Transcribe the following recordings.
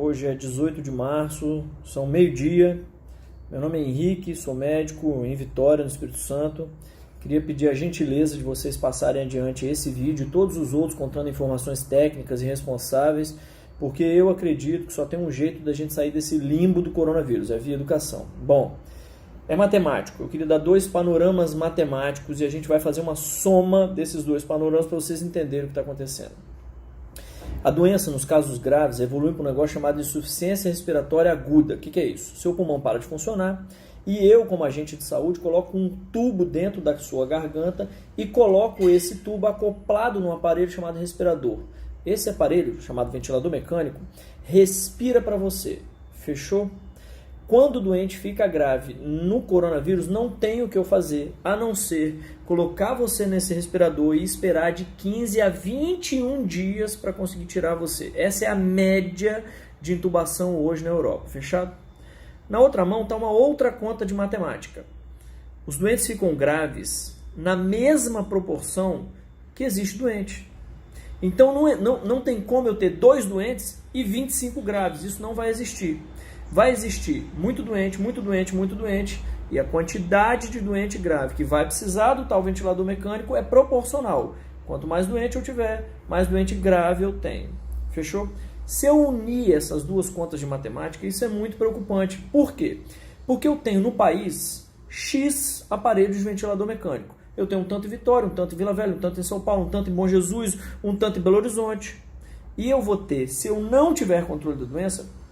Hoje é 18 de março, são meio-dia. Meu nome é Henrique, sou médico em Vitória, no Espírito Santo. Queria pedir a gentileza de vocês passarem adiante esse vídeo e todos os outros contando informações técnicas e responsáveis, porque eu acredito que só tem um jeito da gente sair desse limbo do coronavírus, é via educação. Bom, é matemático. Eu queria dar dois panoramas matemáticos e a gente vai fazer uma soma desses dois panoramas para vocês entenderem o que está acontecendo. A doença, nos casos graves, evolui para um negócio chamado insuficiência respiratória aguda. O que é isso? Seu pulmão para de funcionar e eu, como agente de saúde, coloco um tubo dentro da sua garganta e coloco esse tubo acoplado num aparelho chamado respirador. Esse aparelho, chamado ventilador mecânico, respira para você. Fechou? Quando o doente fica grave no coronavírus, não tem o que eu fazer, a não ser colocar você nesse respirador e esperar de 15 a 21 dias para conseguir tirar você. Essa é a média de intubação hoje na Europa, fechado? Na outra mão está uma outra conta de matemática. Os doentes ficam graves na mesma proporção que existe doente. Então não tem como eu ter 2 doentes e 25 graves, isso não vai existir. Vai existir muito doente, muito doente, muito doente, e a quantidade de doente grave que vai precisar do tal ventilador mecânico é proporcional. Quanto mais doente eu tiver, mais doente grave eu tenho. Fechou? Se eu unir essas duas contas de matemática, isso é muito preocupante. Por quê? Porque eu tenho no país X aparelhos de ventilador mecânico. Eu tenho um tanto em Vitória, um tanto em Vila Velha, um tanto em São Paulo, um tanto em Bom Jesus, um tanto em Belo Horizonte. E eu vou ter, se eu não tiver controle da doença,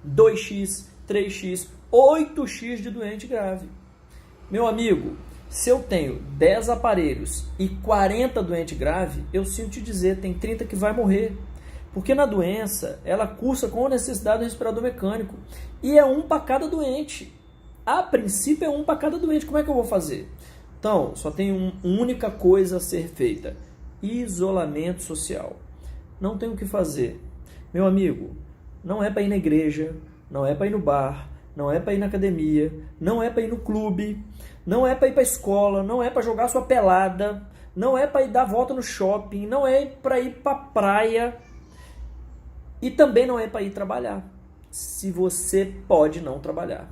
2x, 3x, 8x de doente grave. Meu amigo, se eu tenho 10 aparelhos e 40 doente grave, eu sinto te dizer, tem 30 que vai morrer. Porque na doença, ela cursa com a necessidade do respirador mecânico. E é um para cada doente. A princípio é um para cada doente. Como é que eu vou fazer? Então, só tem uma única coisa a ser feita. Isolamento social. Não tem o que fazer. Meu amigo, não é para ir na igreja, não é para ir no bar, não é para ir na academia, não é para ir no clube, não é para ir para a escola, não é para jogar sua pelada, não é para ir dar volta no shopping, não é para ir para a praia e também não é para ir trabalhar, se você pode não trabalhar.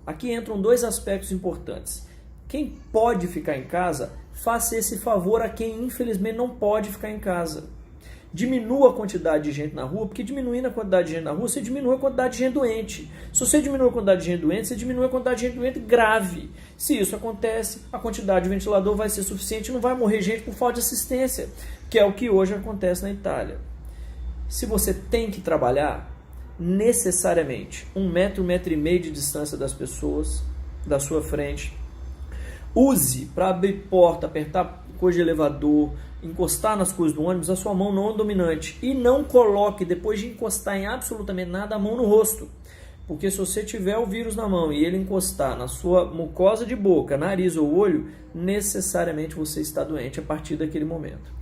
Aqui entram 2 aspectos importantes. Quem pode ficar em casa, faça esse favor a quem infelizmente não pode ficar em casa. Diminua a quantidade de gente na rua, porque diminuindo a quantidade de gente na rua, você diminui a quantidade de gente doente. Se você diminui a quantidade de gente doente, você diminui a quantidade de gente doente grave. Se isso acontece, a quantidade de ventilador vai ser suficiente e não vai morrer gente por falta de assistência, que é o que hoje acontece na Itália. Se você tem que trabalhar, necessariamente, 1 metro, 1,5 metro de distância das pessoas, da sua frente. Use para abrir porta, apertar coisa de elevador, encostar nas coisas do ônibus, a sua mão não dominante. E não coloque, depois de encostar em absolutamente nada, a mão no rosto. Porque se você tiver o vírus na mão e ele encostar na sua mucosa de boca, nariz ou olho, necessariamente você está doente a partir daquele momento.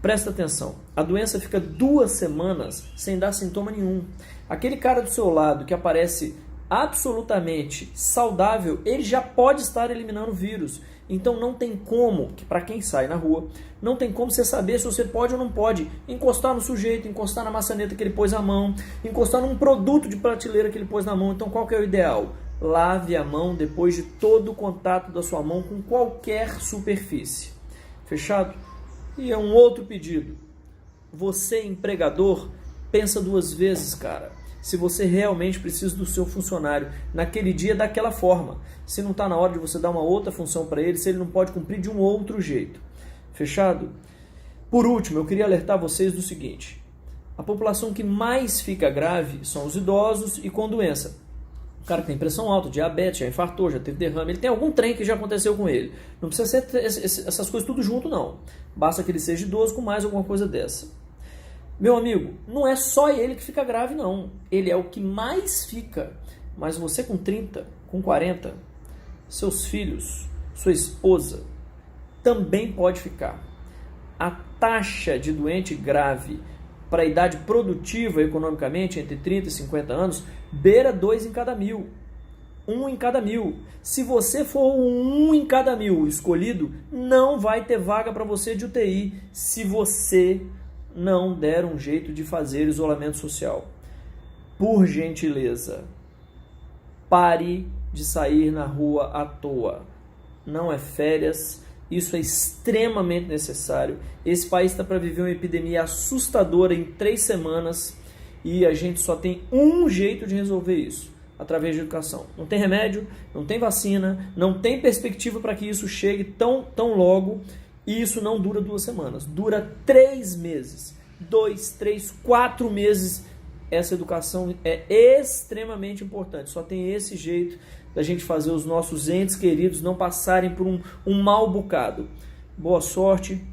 Presta atenção, a doença fica 2 semanas sem dar sintoma nenhum. Aquele cara do seu lado que aparece absolutamente saudável, ele já pode estar eliminando o vírus. Então não tem como, para quem sai na rua, não tem como você saber se você pode ou não pode encostar no sujeito, encostar na maçaneta que ele pôs a mão, encostar num produto de prateleira que ele pôs na mão. Então qual que é o ideal? Lave a mão depois de todo o contato da sua mão com qualquer superfície. Fechado? E é um outro pedido. Você, empregador, pensa 2 vezes, cara. Se você realmente precisa do seu funcionário naquele dia daquela forma. Se não está na hora de você dar uma outra função para ele, se ele não pode cumprir de um outro jeito. Fechado? Por último, eu queria alertar vocês do seguinte. A população que mais fica grave são os idosos e com doença. O cara que tem pressão alta, diabetes, já infartou, já teve derrame, ele tem algum trem que já aconteceu com ele. Não precisa ser essas coisas tudo junto, não. Basta que ele seja idoso com mais alguma coisa dessa. Meu amigo, não é só ele que fica grave, não. Ele é o que mais fica. Mas você com 30, com 40, seus filhos, sua esposa, também pode ficar. A taxa de doente grave para a idade produtiva economicamente, entre 30 e 50 anos, beira 2 em cada 1.000. 1 em cada 1.000. Se você for o 1 em cada 1.000 escolhido, não vai ter vaga para você de UTI se você não der um jeito de fazer isolamento social. por gentileza, pare de sair na rua à toa. Não é férias, isso é extremamente necessário. Esse país está para viver uma epidemia assustadora em 3 semanas e a gente só tem um jeito de resolver isso, através de educação. Não tem remédio, não tem vacina, não tem perspectiva para que isso chegue tão logo, e isso não dura 2 semanas, dura 3 meses, 2, 3, 4 meses. Essa educação é extremamente importante, só tem esse jeito da gente fazer os nossos entes queridos não passarem por um mau bocado. Boa sorte,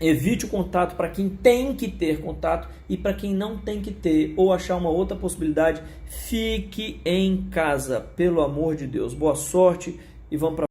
evite o contato para quem tem que ter contato e para quem não tem que ter, ou achar uma outra possibilidade, fique em casa, pelo amor de Deus. Boa sorte e vamos para